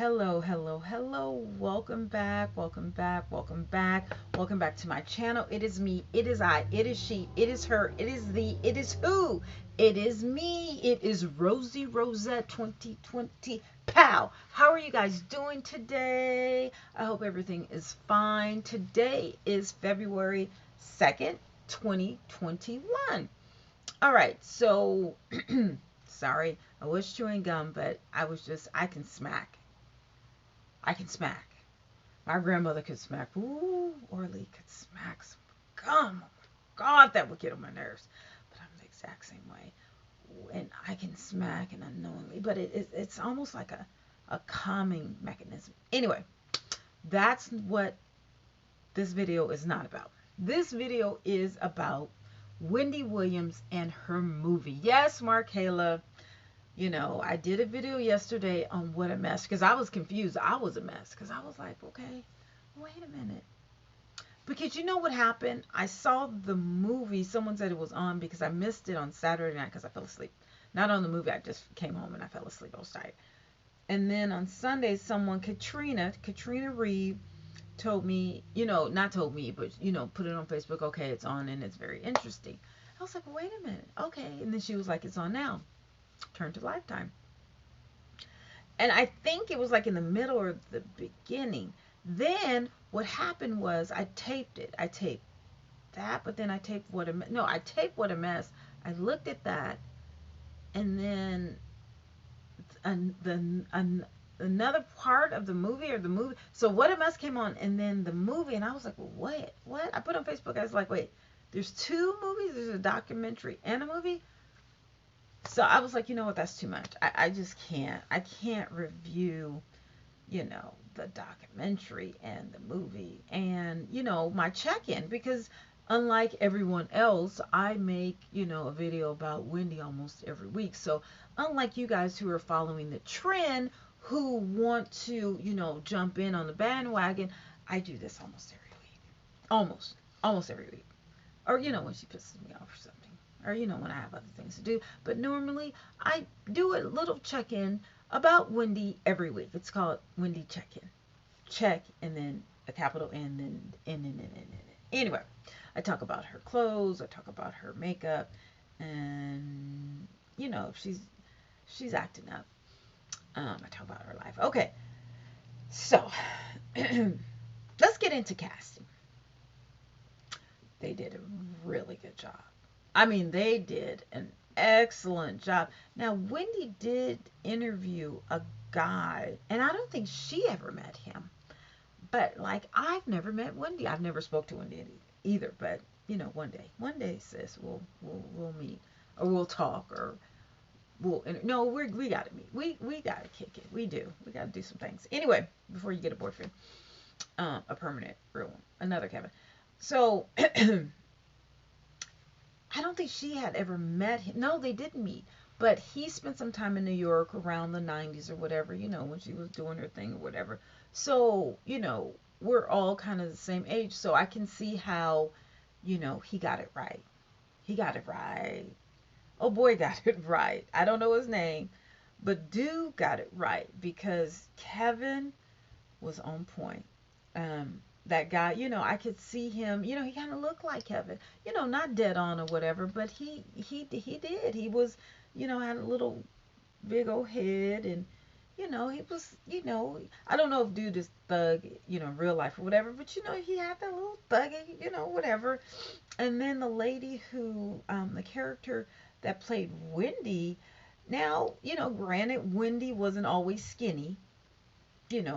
Hello, hello, hello. Welcome back, welcome back, welcome back, welcome back to my channel. It is me, it is I, it is she, it is her, it is thee, it is who? It is me, it is Rosie Rosette 2020. Pow! How are you guys doing today? I hope everything is fine. Today is February 2nd, 2021. All right, so sorry, I was chewing gum, but I can smack. I can smack. My grandmother could smack. Ooh, Orly could smack some gum. Oh my God, that would get on my nerves. But I'm the exact same way. And I can smack and unknowingly, but it's almost like a calming mechanism. Anyway, that's what this video is not about. This video is about Wendy Williams and her movie. Yes, Markayla, I did a video yesterday on what a mess because I was confused. I was a mess because I was like, okay, wait a minute. Because you know what happened? I saw the movie. Someone said it was on because I missed it on Saturday night because I fell asleep. Not on the movie. I just came home and I fell asleep. I was tired. And then on Sunday, Katrina Reed, told me, not told me, but, put it on Facebook. Okay, it's on and it's very interesting. I was like, wait a minute. Okay. And then she was like, it's on now. Turn to Lifetime. And I think it was like in the middle or the beginning. Then what happened was I taped it. I taped that, but then I taped What a Mess. No, I taped What a Mess. I looked at that, and then another part of the movie or the movie. So What a Mess came on, and then the movie, and I was like, what? What? I put on Facebook. I was like, wait, there's two movies. There's a documentary and a movie. So I was like, you know what, that's too much. I just can't. I can't review, the documentary and the movie and, my check-in because unlike everyone else, I make, a video about Wendy almost every week. So unlike you guys who are following the trend, who want to, jump in on the bandwagon, I do this almost every week. Almost every week. Or, when she pisses me off or something, or when I have other things to do. But normally I do a little check-in about Wendy every week. It's called Wendy Check-in. Check and then a capital N, then N. Anyway, I talk about her clothes, I talk about her makeup, and if she's acting up. I talk about her life. Okay, so let's get into casting. They did a really good job. I mean, they did an excellent job. Now, Wendy did interview a guy, and I don't think she ever met him. But like, I've never met Wendy. I've never spoke to Wendy either. But one day, sis, we'll meet, or we'll talk, or no, we gotta meet. We gotta kick it. We do. We gotta do some things. Anyway, before you get a boyfriend, a permanent real one, another Kevin. So I don't think she had ever met him. No, they didn't meet. But he spent some time in New York around the 90s or whatever, when she was doing her thing or whatever. So, we're all kind of the same age. So I can see how, he got it right. He got it right. Oh boy, got it right. I don't know his name, but dude got it right because Kevin was on point. That guy, I could see him, he kind of looked like Kevin, not dead on or whatever, but he did. He was, had a little big old head, and he was, I don't know if dude is thug, real life or whatever, but he had that little thuggy, whatever. And then the lady who, the character that played Wendy, now, granted, Wendy wasn't always skinny,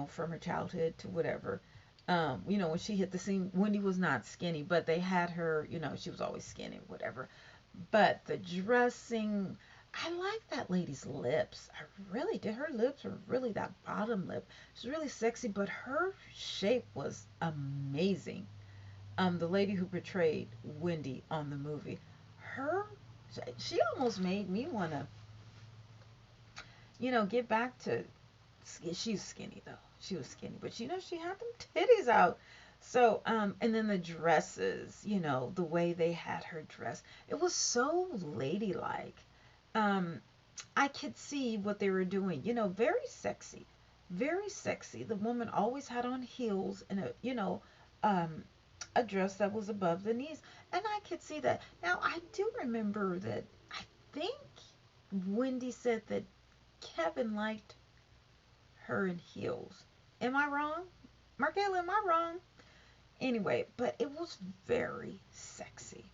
from her childhood to whatever. When she hit the scene, Wendy was not skinny, but they had her, she was always skinny, whatever. But the dressing, I like that lady's lips. I really did. Her lips were really that bottom lip. She's really sexy, but her shape was amazing. The lady who portrayed Wendy on the movie, her, she almost made me want to, get back to, she's skinny though. She was skinny, but she had them titties out. So, and then the dresses, the way they had her dressed, it was so ladylike. I could see what they were doing, very sexy. very sexy. The woman always had on heels and um, a dress that was above the knees, and I could see that. Now I do remember that. I think Wendy said that Kevin liked her in heels. Am I wrong? Markela, am I wrong? Anyway, but it was very sexy.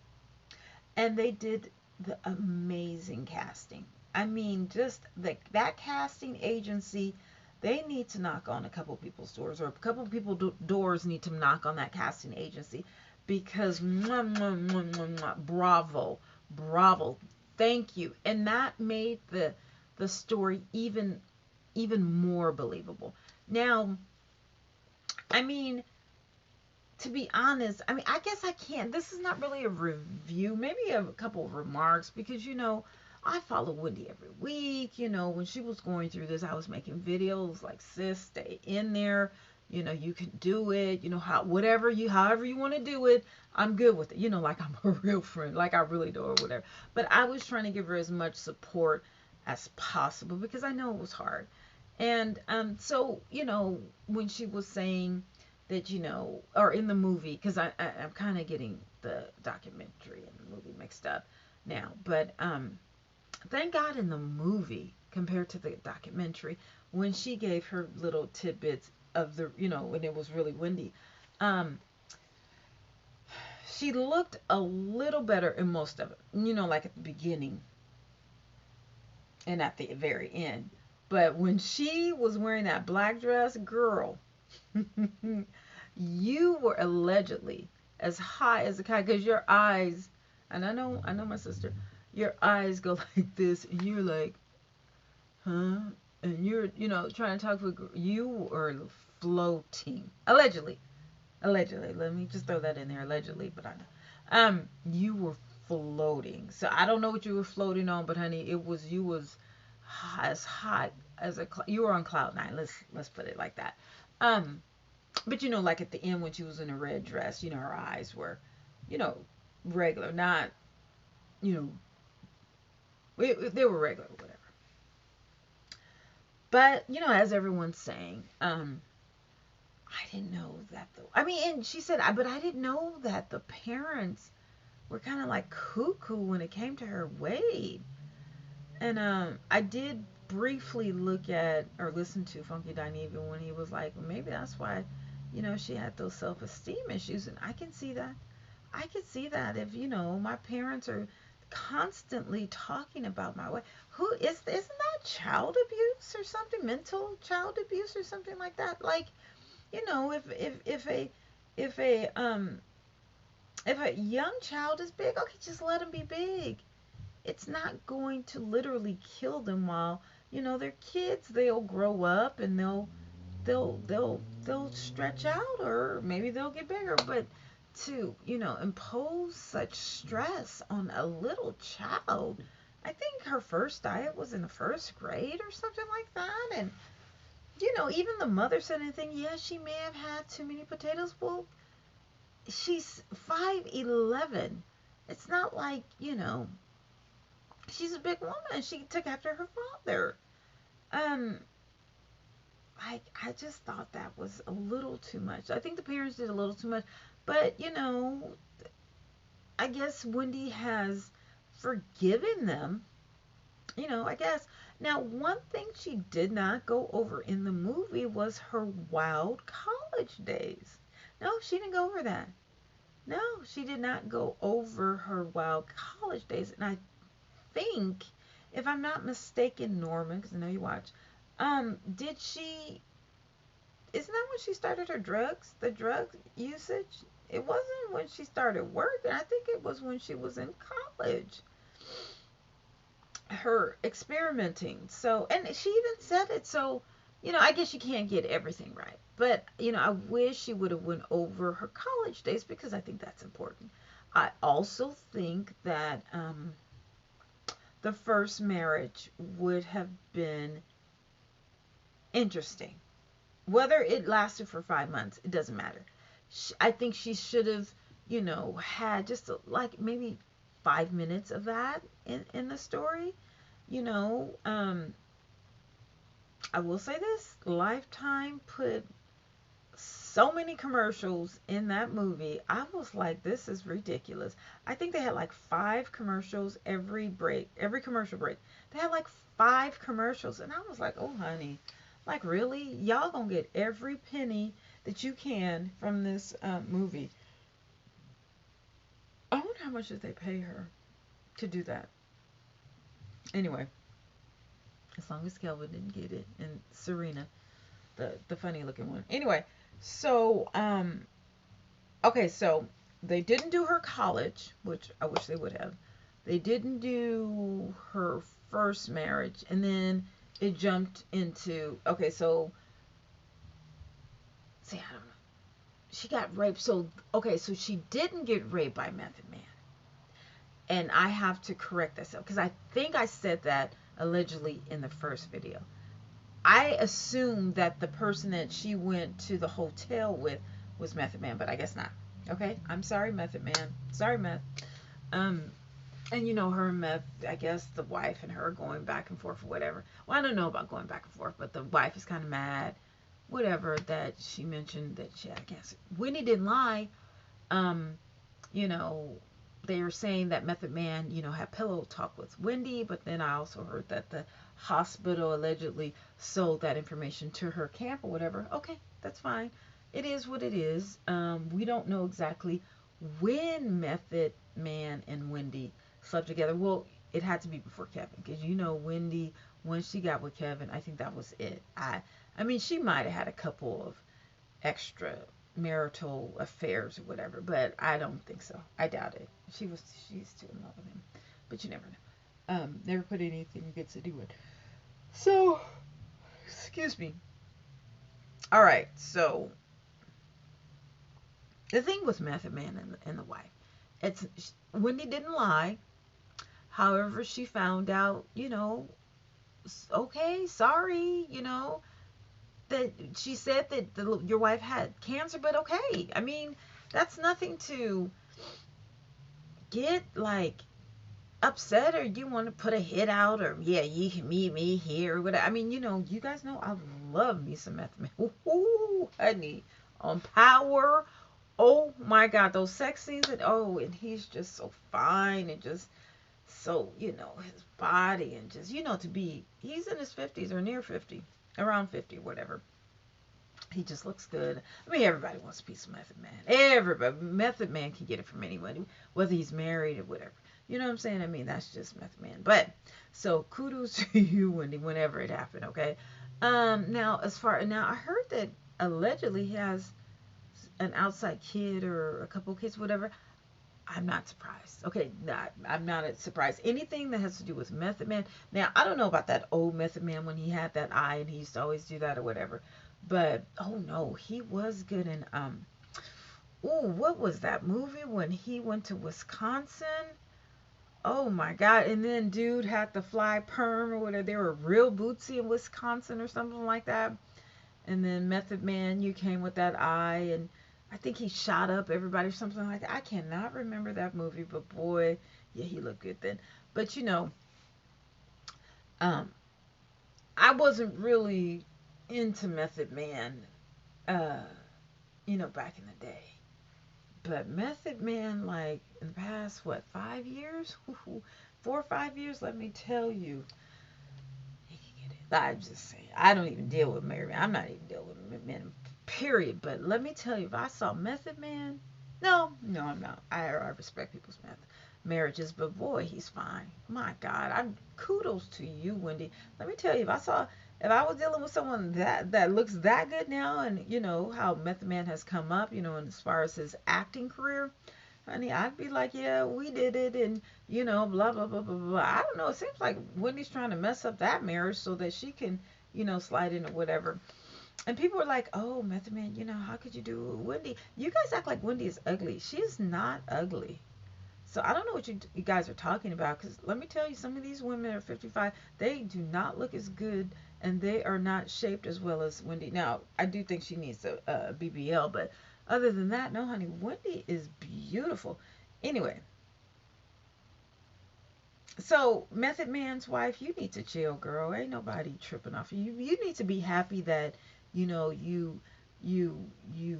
And they did the amazing casting. I mean, just that casting agency, they need to knock on a couple people's doors, or a couple people doors need to knock on that casting agency because mwah, mwah, mwah, mwah, mwah, bravo, bravo, thank you. And that made the story even more believable. Now, I mean, to be honest, I mean, I guess I can't. This is not really a review, maybe a couple of remarks because, I follow Wendy every week. When she was going through this, I was making videos like, sis, stay in there. You can do it. However you want to do it, I'm good with it. Like I'm a real friend, like I really do or whatever. But I was trying to give her as much support as possible because I know it was hard. And so, when she was saying that, or in the movie, because I'm kind of getting the documentary and the movie mixed up now, but thank God in the movie compared to the documentary, when she gave her little tidbits of when it was really Wendy, um, she looked a little better in most of it, like at the beginning and at the very end. But when she was wearing that black dress, girl, you were allegedly as high as a kite because your eyes, and I know my sister, your eyes go like this, and you're like, huh? And you're, trying to talk with, you were floating. Allegedly. Let me just throw that in there, allegedly, but I know. You were floating. So I don't know what you were floating on, but honey, you was as hot as you were on cloud nine. Let's put it like that. Um, but like at the end when she was in a red dress, her eyes were, you know, regular, not, you know, they were regular, whatever. But as everyone's saying, I didn't know that though. I mean, and she said, but I didn't know that the parents were kind of like cuckoo when it came to her weight. And I did briefly look at or listen to Funky Dineva when he was like, well, maybe that's why, she had those self-esteem issues, and I can see that. I could see that if my parents are constantly talking about my weight. Isn't that child abuse or something? Mental child abuse or something like that? Like, if a if a young child is big, okay, just let them be big. It's not going to literally kill them while they're kids. They'll grow up and they'll stretch out, or maybe they'll get bigger. But to impose such stress on a little child, I think her first diet was in the first grade or something like that. And even the mother said anything. Yeah, she may have had too many potatoes. Well, she's 5'11". It's not like she's a big woman. She took after her father. Um, I just thought that was a little too much. I think the parents did a little too much. But I guess Wendy has forgiven them. I guess. Now, one thing she did not go over in the movie was her wild college days. No, she didn't go over that. No, she did not go over her wild college days. And I think, if I'm not mistaken, Norman, because I know you watch, did she, isn't that when she started her the drug usage? It wasn't when she started working. I think it was when she was in college. Her experimenting. So, and she even said it. So, I guess you can't get everything right. But, I wish she would have went over her college days because I think that's important. I also think that the first marriage would have been interesting. Whether it lasted for 5 months, it doesn't matter. I think she should have, had just like maybe 5 minutes of that in the story. You know, um, I will say this, Lifetime put so many commercials in that movie. I was like, this is ridiculous. I think they had like 5 commercials every break, every commercial break. They had like 5 commercials, and I was like, oh, honey, like really? Y'all gonna get every penny that you can from this movie. I wonder how much did they pay her to do that? Anyway, as long as Kelvin didn't get it, and Serena, the funny looking one. Anyway, so okay, so they didn't do her college, which I wish they would have. They didn't do her first marriage, and then it jumped into okay. So see, I don't know. She got raped. So okay, so she didn't get raped by Method Man, and I have to correct myself because I think I said that allegedly in the first video. I assumed that the person that she went to the hotel with was Method Man, but I guess not. Okay, I'm sorry, Method Man. Sorry, Meth. Um, and you know her and Meth, I guess the wife and her going back and forth or whatever. Well, I don't know about going back and forth, but the wife is kind of mad, whatever, that she mentioned that she had cancer. Wendy didn't lie. Um, you know, they were saying that Method Man, had pillow talk with Wendy, but then I also heard that the hospital allegedly sold that information to her camp or whatever. Okay, that's fine. It is what it is. We don't know exactly when Method Man and Wendy slept together. Well, it had to be before Kevin, because Wendy, when she got with Kevin, I think that was it. I mean, she might have had a couple of extra marital affairs or whatever, but I don't think so. I doubt it. She's still in love with him, but you never know. Never put anything against anyone. So, excuse me. All right, so the thing with Method Man and the wife, it's Wendy didn't lie. However, she found out, okay, sorry, that she said that your wife had cancer, but okay. I mean, that's nothing to get like upset or you want to put a hit out or yeah, you can meet me here or whatever. I mean, you guys know I love me some Method Man. Ooh, honey, on Power. Oh my God, those sex scenes and he's just so fine and just so his body and just to be he's in his 50s or near 50, around 50, whatever. He just looks good. I mean, everybody wants a piece of Method Man. Everybody. Method Man can get it from anyone, whether he's married or whatever. You know what I'm saying? I mean, that's just Method Man. But, so kudos to you, Wendy, whenever it happened, okay? Now, I heard that allegedly he has an outside kid or a couple kids, whatever. I'm not surprised. Okay, I'm not surprised. Anything that has to do with Method Man. Now, I don't know about that old Method Man when he had that eye and he used to always do that or whatever. But oh no, he was good in what was that movie when he went to Wisconsin? Oh my God. And then dude had the fly perm or whatever. They were real bootsy in Wisconsin or something like that. And then Method Man, you came with that eye and I think he shot up everybody or something like that. I cannot remember that movie, but boy, yeah, he looked good then. But um, I wasn't really into Method Man, uh, back in the day. But Method Man, like in the past, what, 5 years? 4 or 5 years, let me tell you, he can get it. I'm just saying, I don't even deal with married men. I'm not even dealing with men, period. But let me tell you, if I saw Method Man, no, I'm not. I respect people's marriages, but boy, he's fine. My God, I'm kudos to you, Wendy. Let me tell you, if I was dealing with someone that looks that good now, and how Method Man has come up, and as far as his acting career, honey, I'd be like, yeah, we did it, and blah blah blah blah blah. I don't know. It seems like Wendy's trying to mess up that marriage so that she can, slide in or whatever. And people are like, oh, Method Man, how could you do Wendy? You guys act like Wendy is ugly. She is not ugly. So I don't know what you guys are talking about, because let me tell you, some of these women are 55. They do not look as good, and they are not shaped as well as Wendy. Now, I do think she needs a BBL, but other than that, no, honey, Wendy is beautiful. Anyway, So, Method Man's wife, you need to chill, girl. Ain't nobody tripping off you. You need to be happy that you know you you you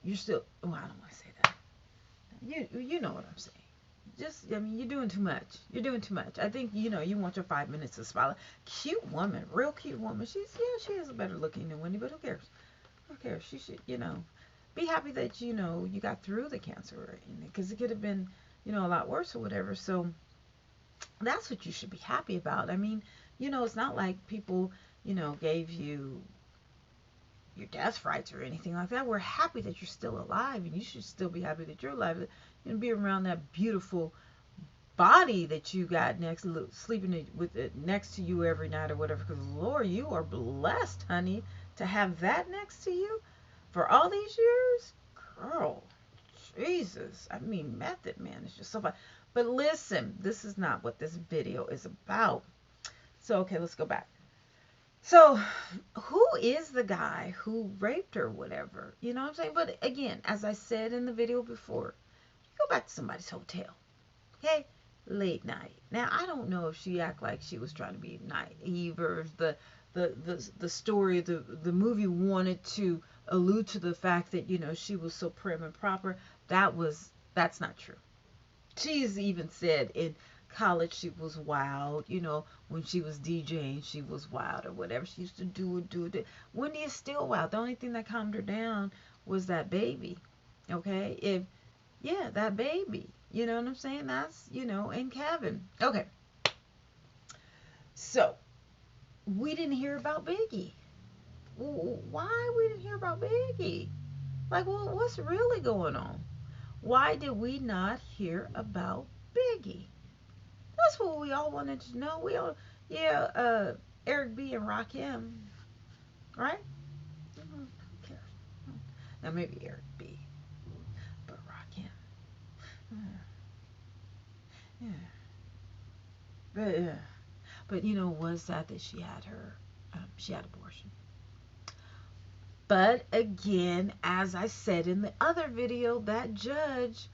you're still. Well, I don't want to say that. You know what I'm saying. Just, I mean, you're doing too much. You're doing too much. I think you want your 5 minutes of spotlight. Cute woman, real cute woman. She is better looking than Wendy, but who cares? Who cares? She should be happy that you got through the cancer, because it could have been a lot worse or whatever. So that's what you should be happy about. I mean, it's not like people gave you your death frights or anything like that. We're happy that you're still alive, and you should still be happy that you're alive and be around that beautiful body that you got sleeping with it next to you every night or whatever. Because Lord, you are blessed, honey, to have that next to you for all these years, girl. Jesus, I mean, Method Man is just so fun. But listen, this is not what this video is about. So okay, let's go back. So, who is the guy who raped her, whatever? You know what I'm saying? But again, as I said in the video before, go back to somebody's hotel, okay? Late night. Now, I don't know if she act like she was trying to be naive, or if the story, the movie wanted to allude to the fact that she was so prim and proper. That's not true. She's even said in college she was wild. When she was DJing, she was wild or whatever. She used to do it. Wendy is still wild. The only thing that calmed her down was that baby. Okay? Yeah, that baby. You know what I'm saying? That's, and Kevin. Okay. So, we didn't hear about Biggie. Why we didn't hear about Biggie? Like, well, what's really going on? Why did we not hear about Biggie? That's what we all wanted to know. We all, yeah, Eric B and Rakim, right? Who cares? Now maybe Eric B, but Rakim, yeah, but yeah, but was that she had she had abortion. But again, as I said in the other video, that judge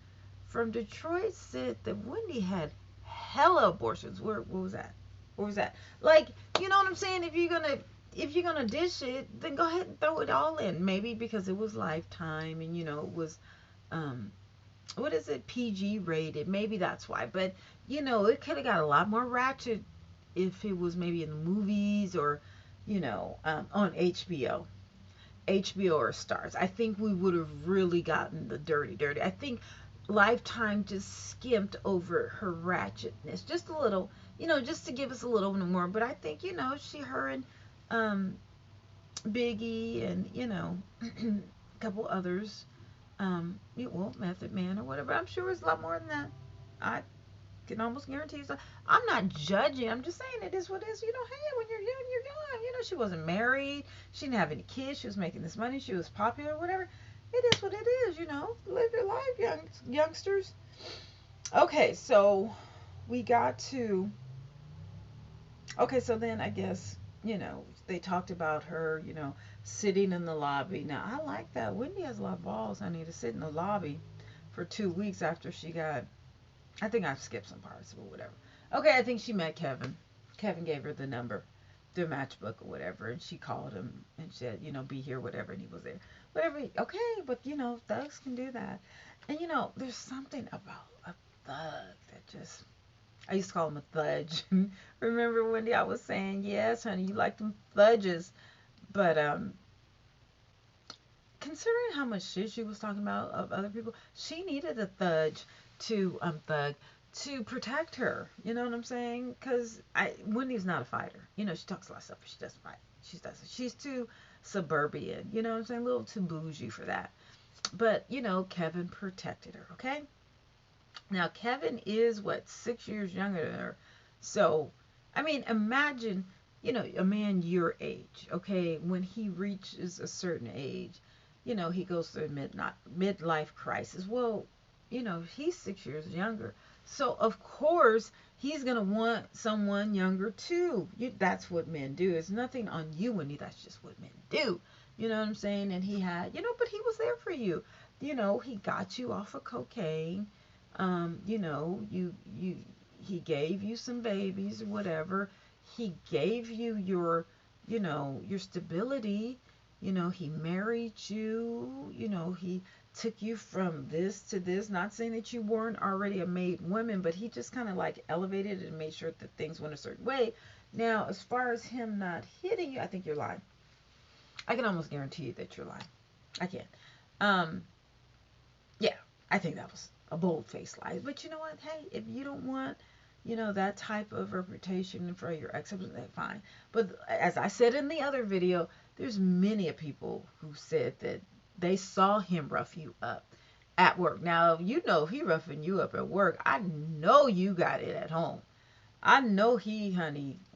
from Detroit said that Wendy had hella abortions. What was that? What was that? Like, you know what I'm saying? If you're gonna dish it, then go ahead and throw it all in. Maybe because it was Lifetime, and it was um what is it, PG rated. Maybe that's why. But it could have got a lot more ratchet if it was maybe in the movies, or on HBO or Stars. I think we would have really gotten the dirty. I think Lifetime just skimped over her ratchetness just a little, just to give us a little more. But I think, her and um, Biggie and, a couple others, well, Method Man or whatever. I'm sure it's a lot more than that. I can almost guarantee you. So I'm not judging. I'm just saying it is what it is. Hey, when you're young, you're young. She wasn't married. She didn't have any kids. She was making this money. She was popular, whatever. It is what it is. Live your life, youngsters. Okay, so we got to. Okay, so then I guess they talked about her, sitting in the lobby. Now I like that. Wendy has a lot of balls. I need to sit in the lobby for 2 weeks after she got. I think I've skipped some parts, but whatever. Okay, I think she met Kevin. Kevin gave her the number, the matchbook or whatever, and she called him and said, be here, whatever, and he was there. Whatever. Okay, but thugs can do that. And there's something about a thug that just. I used to call him a thudge. Remember, Wendy, I was saying, yes, honey, you like them thudges. But considering how much shit she was talking about of other people, she needed a thudge to thug to protect her. You know what I'm saying? Because Wendy's not a fighter. She talks a lot of stuff, but she doesn't fight. She's too suburban. You know what I'm saying? A little too bougie for that. But Kevin protected her. Okay. Now Kevin is what, 6 years younger than her. So, I mean, imagine a man your age. Okay, when he reaches a certain age, he goes through a midlife crisis. Well, he's 6 years younger. So, of course, he's going to want someone younger too. That's what men do. It's nothing on you, Wendy. That's just what men do. You know what I'm saying? And he had, but he was there for you. He got you off of cocaine. You he gave you some babies, whatever. He gave you your, your stability. He married you. He took you from this to this. Not saying that you weren't already a made woman, but he just kind of like elevated it and made sure that things went a certain way. Now, as far as him not hitting you, I think you're lying. I can almost guarantee you that you're lying. I can. Um, yeah, I think that was a bold-faced lie. But you know what? Hey, if you don't want, that type of reputation for your ex-husband, that's fine. But as I said in the other video, there's many people who said that they saw him rough you up at work. Now, if he roughing you up at work, I know you got it at home. I know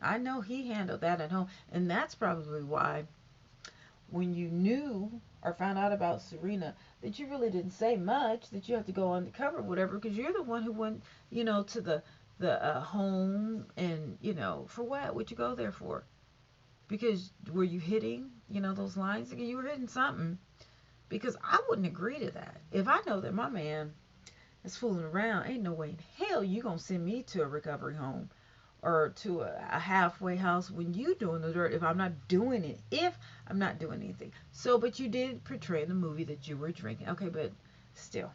I know he handled that at home. And that's probably why when you knew or found out about Serena, that you really didn't say much, that you have to go undercover, whatever, because you're the one who went, to the home, and for what? What'd you go there for? Because were you hitting, those lines? You were hitting something. Because I wouldn't agree to that. If I know that my man is fooling around, ain't no way in hell you gonna send me to a recovery home or to a halfway house when you doing the dirt if I'm not doing anything. So, but you did portray in the movie that you were drinking. Okay, but still.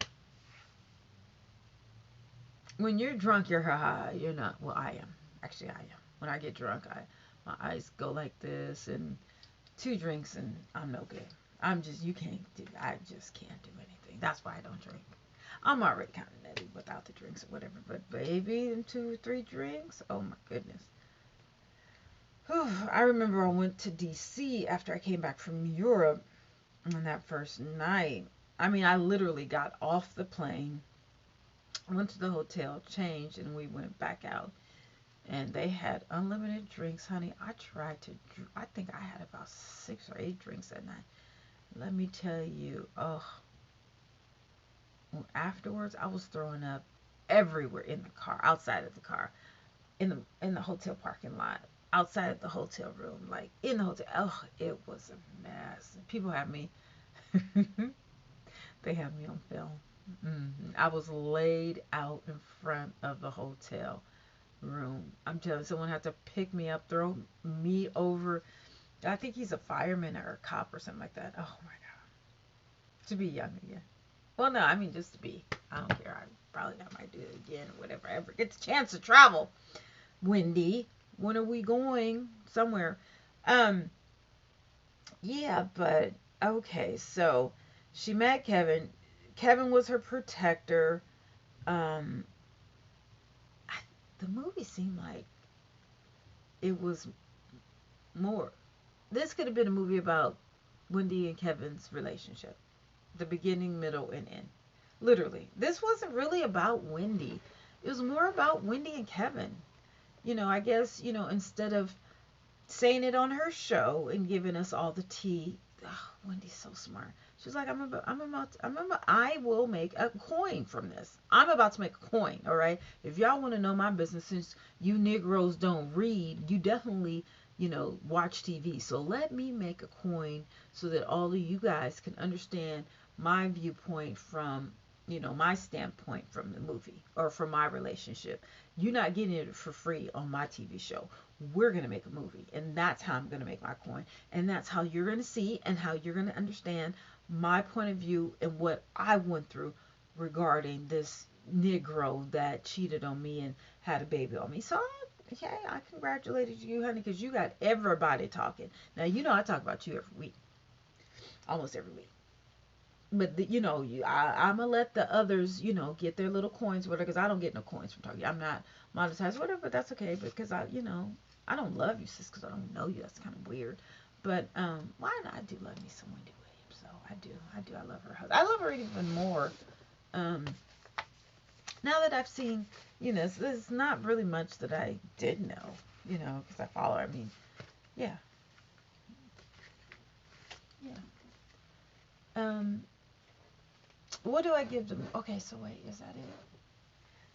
When you're drunk, you're high. You're not. Well, I am. Actually, I am. When I get drunk, my eyes go like this, and 2 drinks, and I'm no good. I just can't do anything. That's why I don't drink. I'm already kind of nutty without the drinks or whatever. But baby, in 2 or 3 drinks, oh my goodness. Whew, I remember I went to DC after I came back from Europe on that first night. I mean, I literally got off the plane, went to the hotel, changed, and we went back out. And they had unlimited drinks, honey. I think I had about 6 or 8 drinks that night. Let me tell you, oh, afterwards I was throwing up everywhere in the car, outside of the car, in the hotel parking lot, outside of the hotel room, like in the hotel. Oh, it was a mess. People had me. They had me on film. I was laid out in front of the hotel room. I'm telling you, someone had to pick me up, throw me over. I think he's a fireman or a cop or something like that. Oh my God. To be young again. Well, no, I mean just to be. I don't care. I might do it again or whatever. I ever get the chance to travel. Wendy, when are we going? Somewhere. Yeah, but okay. So she met Kevin. Kevin was her protector. Um, the movie seemed like it was more. This could have been a movie about Wendy and Kevin's relationship, the beginning, middle, and end. Literally, this wasn't really about Wendy. It was more about Wendy and Kevin. I guess, instead of saying it on her show and giving us all the tea, oh, Wendy's so smart. She's like, I will make a coin from this. I'm about to make a coin, all right? If y'all want to know my business, since you Negroes don't read, you definitely, watch TV. So let me make a coin so that all of you guys can understand my viewpoint from, my standpoint from the movie or from my relationship. You're not getting it for free on my TV show. We're going to make a movie, and that's how I'm going to make my coin. And that's how you're going to see and how you're going to understand my point of view and what I went through regarding this Negro that cheated on me and had a baby on me. So, okay, I congratulated you, honey, because you got everybody talking. Now, I talk about you every week, almost every week. But, I'm going to let the others, get their little coins, whatever, because I don't get no coins from talking. I'm not monetized, whatever, but that's okay, because I don't love you, sis, because I don't know you. That's kind of weird. But, why not? I do love me some Wendy Williams, so I do. I love her husband. I love her even more. Now that I've seen, there's not really much that I did know, because I follow her. I mean, yeah. Yeah. What do I give them? Okay, so wait, is that it?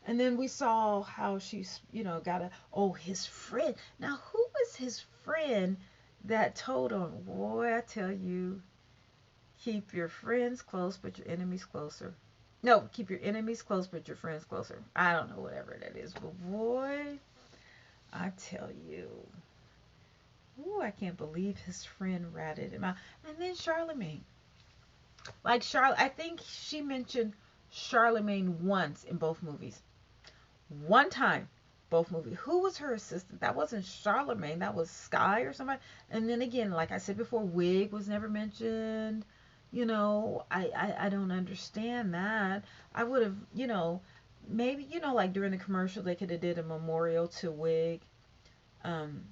And then we saw how she's, his friend. Now, who was his friend that told him, boy, I tell you, keep your friends close, but your enemies closer. No, keep your enemies close, but your friends closer. I don't know, whatever that is. But boy, I tell you. Ooh, I can't believe his friend ratted him out. And then Charlemagne. Like Charlotte, I think she mentioned Charlemagne once in both movies. One time, both movies. Who was her assistant? That wasn't Charlemagne. That was Sky or somebody. And then again, like I said before, Wig was never mentioned. I don't understand that. I would have, maybe, like during the commercial, they could have did a memorial to Wig um,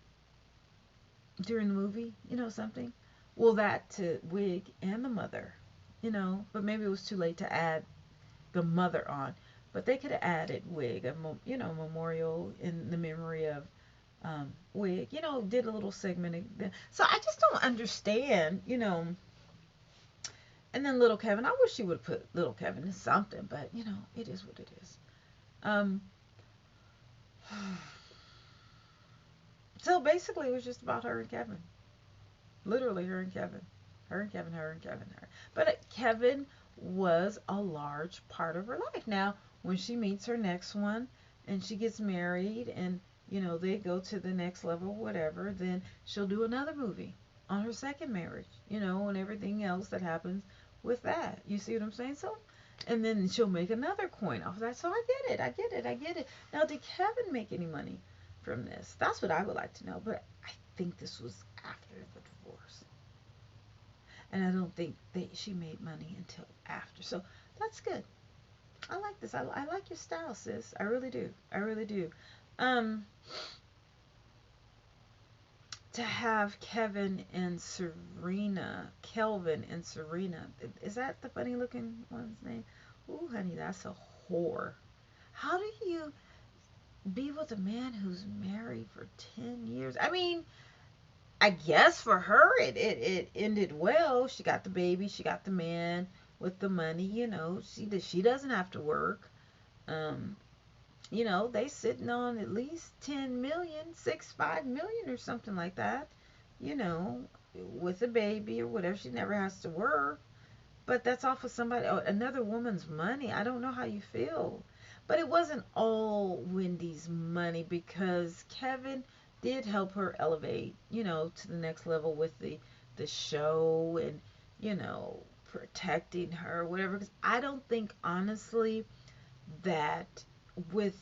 during the movie, something. Well, that to Wig and the mother, but maybe it was too late to add the mother on. But they could have added Wig, memorial in the memory of Wig, did a little segment. So I just don't understand, And then Little Kevin, I wish she would have put Little Kevin in something, but it is what it is. Um, so basically, it was just about her and Kevin. Literally, her and Kevin. Her and Kevin, her and Kevin, her. But Kevin was a large part of her life. Now, when she meets her next one and she gets married and, they go to the next level, whatever, then she'll do another movie on her second marriage, and everything else that happens with that. You see what I'm saying? So, and then she'll make another coin off of that. So I get it. I get it. I get it. Now, did Kevin make any money from this? That's what I would like to know. But I think this was after the divorce. And I don't think she made money until after. So that's good. I like this. I like your style, sis. I really do. I really do. Um, to have Kelvin and Serena. Is that the funny looking one's name? Ooh, honey, that's a whore. How do you be with a man who's married for 10 years? I mean, I guess for her it ended well. She got the baby, she got the man with the money, she doesn't have to work. Um, they sitting on at least 10 million, 5 million or something like that, you know, with a baby or whatever. She never has to work. But that's off of somebody, another woman's money. I don't know how you feel. But it wasn't all Wendy's money because Kevin did help her elevate, to the next level with the show and, protecting her, whatever. Because I don't think, honestly, that with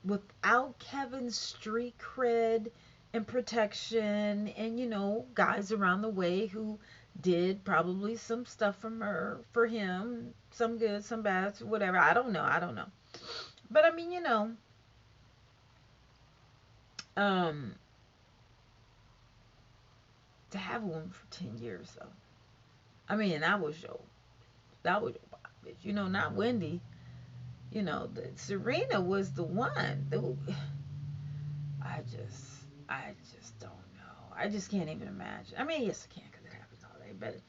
without Kevin's street cred and protection and guys around the way who did probably some stuff for him, some good, some bad, whatever. I don't know. But I mean, um to have a woman for 10 years though. I mean, that was your bitch. Not Wendy. Serena was the one. I just don't know. I just can't even imagine. I mean, yes, I can because it happens all day. But,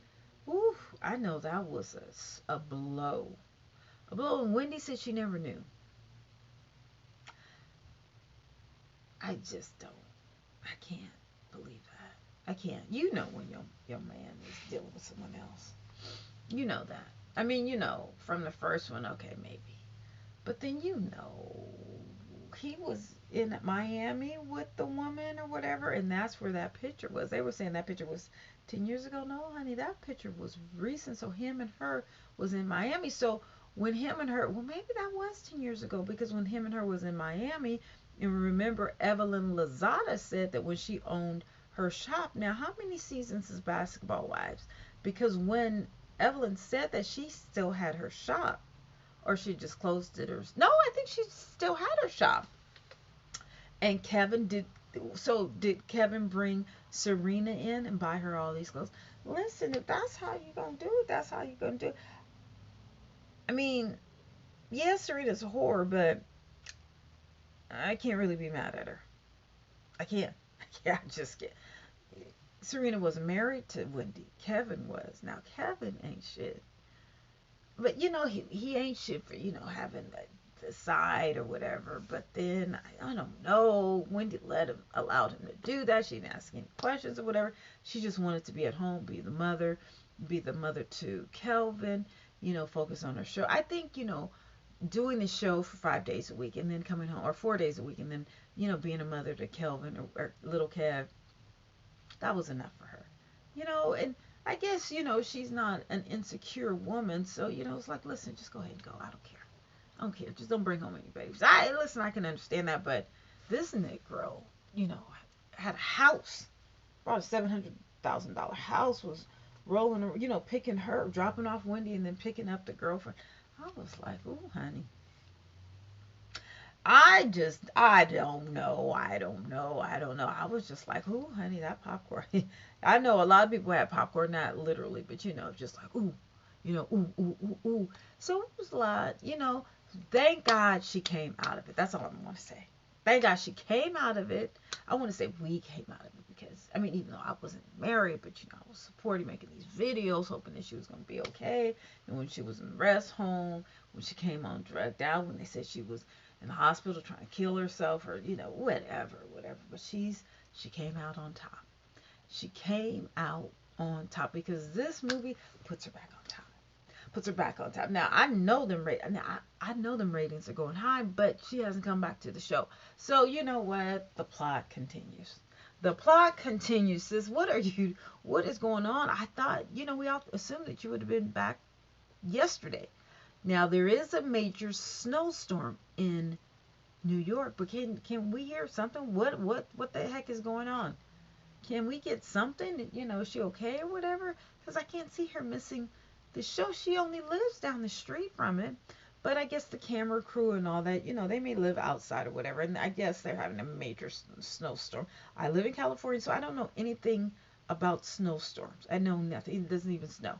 ooh, I know that was a blow. A blow. And Wendy said she never knew. I just don't. I can't believe that. I can't. When your man is dealing with someone else. You know that. I mean, from the first one, okay, maybe. But then he was in Miami with the woman or whatever, and that's where that picture was. They were saying that picture was 10 years ago. No, honey, that picture was recent. So him and her was in Miami. So when him and her, well, maybe that was 10 years ago because when him and her was in Miami, and remember Evelyn Lozada said that when she owned her shop. Now, how many seasons is Basketball Wives? Because when Evelyn said that she still had her shop, or she just closed it, or no, I think she still had her shop. And Kevin did. So did Kevin bring Serena in and buy her all these clothes? Listen, if that's how you gonna do it, that's how you gonna do it. I mean, yes, Serena's a whore, but I can't really be mad at her. I can't. Yeah, I just can't. Serena was married to Wendy. Kevin was. Now Kevin ain't shit. But he ain't shit for having the side or whatever. But then I don't know. Wendy allowed him to do that. She didn't ask any questions or whatever. She just wanted to be at home, be the mother to Kelvin. focus on her show. I think, doing the show for 5 days a week and then coming home, or 4 days a week, and then, being a mother to Kelvin, or little Kev, that was enough for her. And I guess, she's not an insecure woman. So, it's like, listen, just go ahead and go. I don't care. I don't care. Just don't bring home any babies. Listen, I can understand that, but this Negro, you know, had a house, bought a $700,000 house, was rolling, picking her, dropping off Wendy, and then picking up the girlfriend. I was like, ooh, honey. I don't know. I don't know. I was just like, ooh, honey, that popcorn. I know a lot of people have popcorn, not literally, but, just like, ooh, ooh, ooh, ooh, ooh. So it was a lot, thank God she came out of it. That's all I want to say. Thank God she came out of it. I want to say we came out of it because, I mean, even though I wasn't married, but, I was supporting, making these videos, hoping that she was going to be okay. And when she was in the rest home, when she came on drugged out, when they said she was in the hospital trying to kill herself, or, whatever. But she came out on top. She came out on top because this movie puts her back on top. Puts her back on top. Now I know I know them ratings are going high, but she hasn't come back to the show. So you know what? The plot continues. The plot continues. Sis, what is going on? I thought, we all assumed that you would have been back yesterday. Now there is a major snowstorm in New York, but can we hear something? What the heck is going on? Can we get something? Is she okay or whatever? Because I can't see her missing the show. She only lives down the street from it. But I guess the camera crew and all that, they may live outside or whatever. And I guess they're having a major snowstorm. I live in California, so I don't know anything about snowstorms. I know nothing. It doesn't even snow.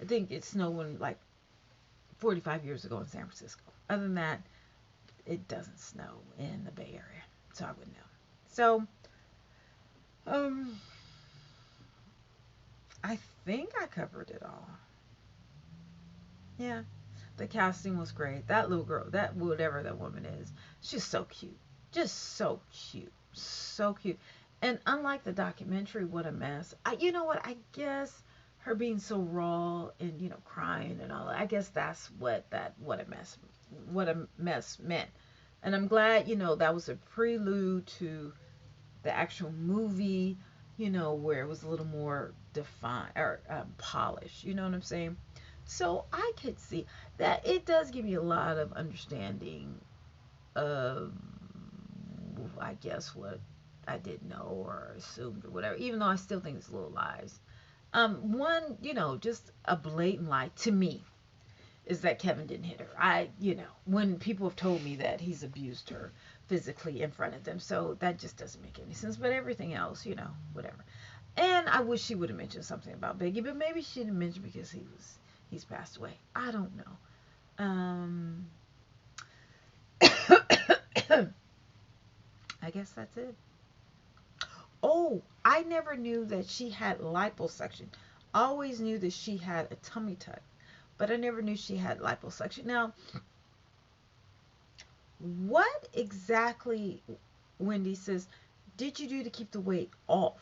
I think it snowed when, like, 45 years ago in San Francisco. Other than that, it doesn't snow in the Bay Area. So I wouldn't know. So, um, I think I covered it all. Yeah. The casting was great. That little girl, that whatever that woman is, she's so cute. Just so cute. So cute. And unlike the documentary, What a Mess, you know what? I guess her being so raw and, crying and all that, I guess that's what a mess meant. And I'm glad, that was a prelude to the actual movie, where it was a little more defined or polished. You know what I'm saying? So I could see that it does give you a lot of understanding of, I guess, what I didn't know or assumed or whatever, even though I still think it's little lies. One, just a blatant lie to me is that Kevin didn't hit her. When people have told me that he's abused her physically in front of them, so that just doesn't make any sense. But everything else, whatever. And I wish she would have mentioned something about Biggie, but maybe she didn't mention because he's passed away. I don't know. I guess that's it. Oh, I never knew that she had liposuction. Always knew that she had a tummy tuck, but I never knew she had liposuction. Now, what exactly, Wendy says, did you do to keep the weight off?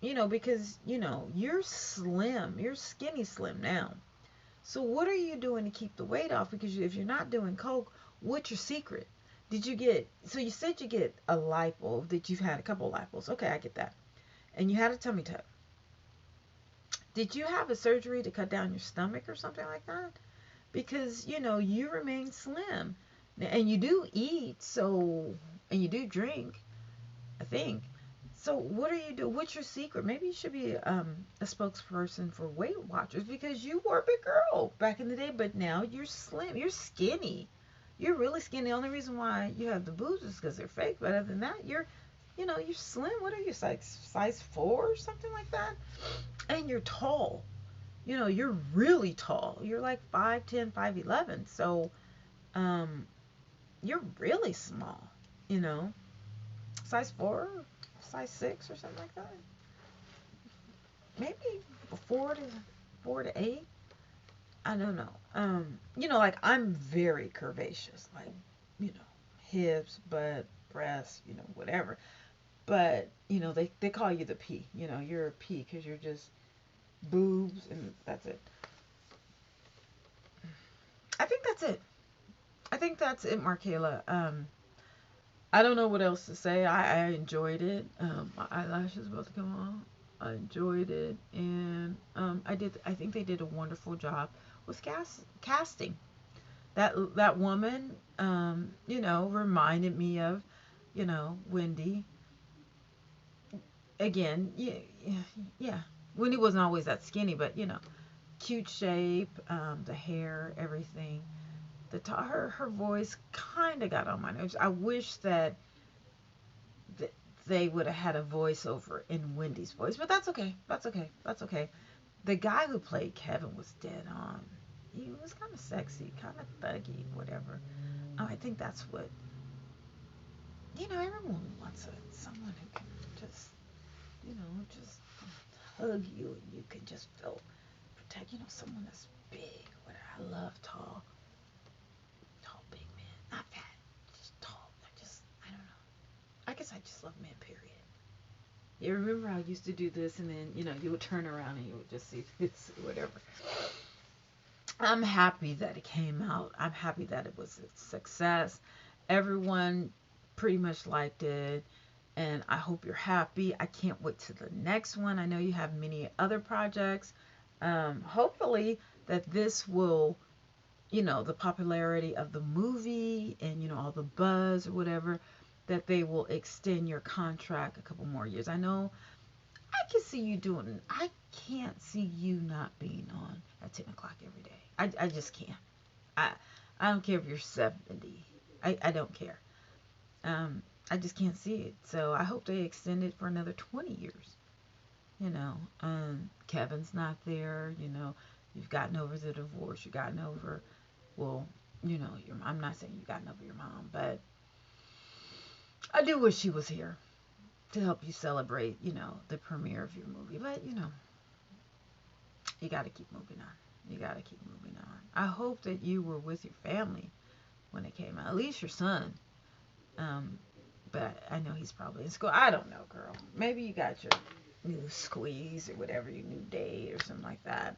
Because, you're slim. You're skinny slim now. So what are you doing to keep the weight off? Because if you're not doing coke, what's your secret? So you said you get a lipo, that you've had a couple of lipos. Okay, I get that. And you had a tummy tuck. Did you have a surgery to cut down your stomach or something like that? Because, you remain slim. And you do eat, and you do drink, I think. So what are you doing? What's your secret? Maybe you should be a spokesperson for Weight Watchers, because you were a big girl back in the day, but now you're slim. You're skinny. You're really skinny. The only reason why you have the boobs is because they're fake. But other than that, you're slim. What are you, size 4 or something like that? And you're tall. You're really tall. You're like 5'10", 5'11". So, you're really small. Size 4, size 6 or something like that. Maybe 4 to 8. I don't know. Like, I'm very curvaceous, like, hips, butt, breasts, whatever. But, they call you the P. You're a P because you're just boobs and that's it. think that's it. I think that's it, Markayla. I don't know what else to say. I enjoyed it. My eyelashes about to come on. I enjoyed it, and I did. I think they did a wonderful job with casting. That woman, reminded me of, Wendy. Again, yeah, yeah, yeah. Wendy wasn't always that skinny, but cute shape, the hair, everything. Her voice kind of got on my nerves. I wish that th- they would have had a voiceover in Wendy's voice, but that's okay. That's okay. That's okay. The guy who played Kevin was dead on. He was kind of sexy, kind of thuggy, whatever. Oh, I think that's what everyone wants someone who can just just hug you and you can just feel protect. Someone that's big. What I love tall big men, not fat, just tall. I don't know. I guess I just love men. Period. You remember how I used to do this, and then you would turn around and you would just see this, whatever. I'm happy that it came out. I'm happy that it was a success. Everyone pretty much liked it, and I hope you're happy. I can't wait to the next one. I know you have many other projects. Hopefully that this will, the popularity of the movie and all the buzz or whatever, that they will extend your contract a couple more years. I know I can see you doing. I can't see you not being on at 10 o'clock every day. I just can't. I I don't care if you're 70. I don't care. I just can't see it. So I hope they extend it for another 20 years. Kevin's not there. You've gotten over the divorce. You've gotten over, well, I'm not saying you've gotten over your mom, but I do wish she was here to help you celebrate, the premiere of your movie. But, you got to keep moving on. You got to keep moving on. I hope that you were with your family when it came out, at least your son. Um, but I know he's probably in school. I don't know, girl. Maybe you got your new squeeze or whatever, your new date or something like that.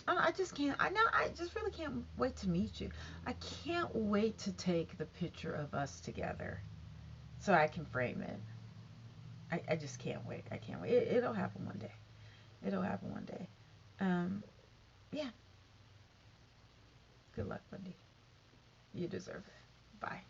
I just can't. I know. I just really can't wait to meet you. I can't wait to take the picture of us together so I can frame it. I just can't wait. I can't wait. It'll happen one day. It'll happen one day. Um, yeah. Good luck, Wendy. You deserve it. Bye.